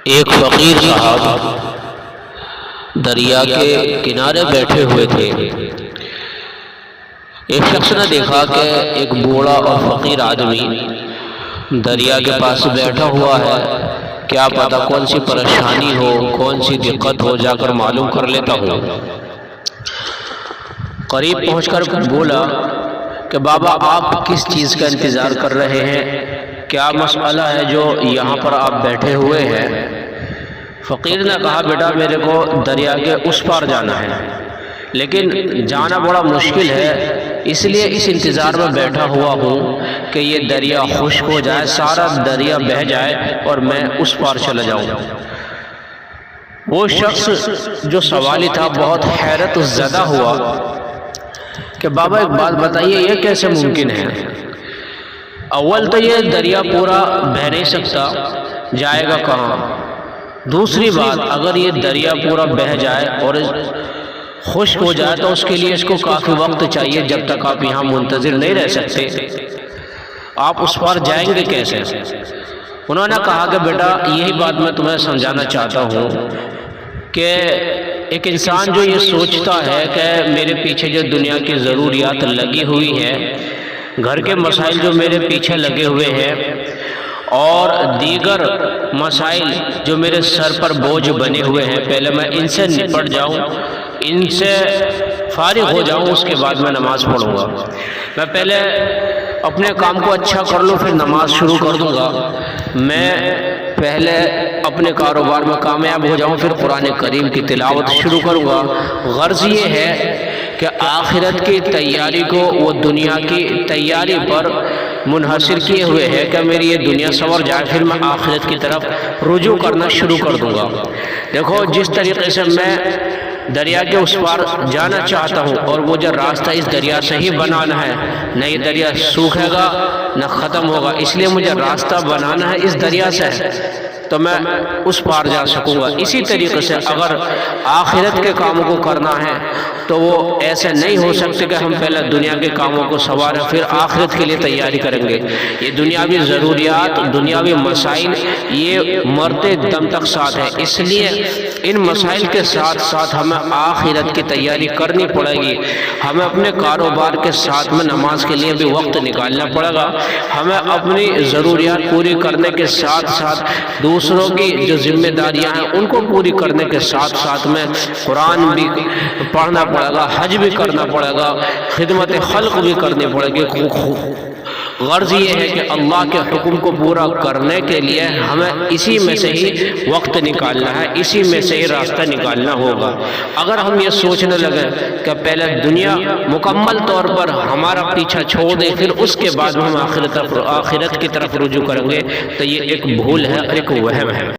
ایک فقیر صاحب دریا کے کنارے بیٹھے ہوئے تھے۔ ایک شخص نے دیکھا کہ ایک بوڑھا اور فقیر آدمی دریا کے پاس بیٹھا ہوا ہے، کیا پتہ کون سی پریشانی ہو، کون سی دقت ہو، جا کر معلوم کر لیتا ہوں۔ قریب پہنچ کر بولا کہ بابا آپ کس چیز کا انتظار کر رہے ہیں؟ کیا مسئلہ ہے جو یہاں پر آپ بیٹھے ہوئے ہیں؟ فقیر نے کہا بیٹا میرے کو دریا کے اس پار جانا ہے، لیکن جانا بڑا مشکل ہے، اس لیے اس انتظار میں بیٹھا ہوا ہوں کہ یہ دریا خشک ہو جائے، سارا دریا بہہ جائے اور میں اس پار چلا جاؤں۔ وہ شخص جو سوالی تھا بہت حیرت زدہ ہوا کہ بابا ایک بات بتائیے یہ کیسے ممکن ہے؟ اول تو یہ دریا پورا بہہ نہیں سکتا، جائے گا کہاں؟ دوسری بات اگر یہ دریا پورا بہہ جائے اور خشک ہو جائے تو اس کے لیے اس کو کافی وقت چاہیے، جب تک آپ یہاں منتظر نہیں رہ سکتے، آپ اس پار جائیں گے کیسے؟ انہوں نے کہا کہ بیٹا یہی بات میں تمہیں سمجھانا چاہتا ہوں کہ ایک انسان جو یہ سوچتا ہے کہ میرے پیچھے جو دنیا کی ضروریات لگی ہوئی ہیں، گھر کے مسائل جو میرے پیچھے لگے ہوئے ہیں اور دیگر مسائل جو میرے سر پر بوجھ بنے ہوئے ہیں، پہلے میں ان سے نپٹ جاؤں، ان سے فارغ ہو جاؤں، اس کے بعد میں نماز پڑھوں گا۔ میں پہلے اپنے کام کو اچھا کر لوں پھر نماز شروع کر دوں گا۔ میں پہلے اپنے کاروبار میں کامیاب ہو جاؤں پھر قرآن کریم کی تلاوت شروع کروں گا۔ غرض یہ ہے کہ آخرت کی تیاری کو وہ دنیا کی تیاری پر منحصر کیے ہوئے ہے کہ میری یہ دنیا سنور جائے، پھر میں آخرت کی طرف رجوع کرنا شروع کر دوں گا۔ دیکھو جس طریقے سے میں دریا کے اس پار جانا چاہتا ہوں اور وہ جو راستہ اس دریا سے ہی بنانا ہے، نہ یہ دریا سوکھے گا نہ ختم ہوگا، اس لیے مجھے راستہ بنانا ہے اس دریا سے تو میں اس پار جا سکوں گا۔ اسی طریقے سے اگر آخرت کے کاموں کو کرنا ہے تو وہ ایسے نہیں ہو سکتے کہ ہم پہلے دنیا کے کاموں کو سنواریں پھر آخرت کے لیے تیاری کریں گے۔ یہ دنیاوی ضروریات، دنیاوی مسائل یہ مرتے دم تک ساتھ ہے، اس لیے ان مسائل کے ساتھ ساتھ ہمیں آخرت کی تیاری کرنی پڑے گی۔ ہمیں اپنے کاروبار کے ساتھ میں نماز کے لیے بھی وقت نکالنا پڑے گا، ہمیں اپنی ضروریات پوری کرنے کے ساتھ ساتھ دوسروں کی جو ذمہ داریاں ہیں ان کو پوری کرنے کے ساتھ ساتھ میں قرآن بھی پڑھنا پڑے گا، حج بھی کرنا پڑے گا، خدمت خلق بھی کرنی پڑے گی۔ غرض یہ ہے کہ اللہ کے حکم کو پورا کرنے کے لیے ہمیں اسی میں سے ہی وقت نکالنا ہے، اسی میں سے ہی راستہ نکالنا ہوگا۔ اگر ہم یہ سوچنے لگے کہ پہلے دنیا مکمل طور پر ہمارا پیچھا چھوڑ دے پھر اس کے بعد ہم آخرت کی طرف رجوع کریں گے تو یہ ایک بھول ہے اور ایک وہم ہے۔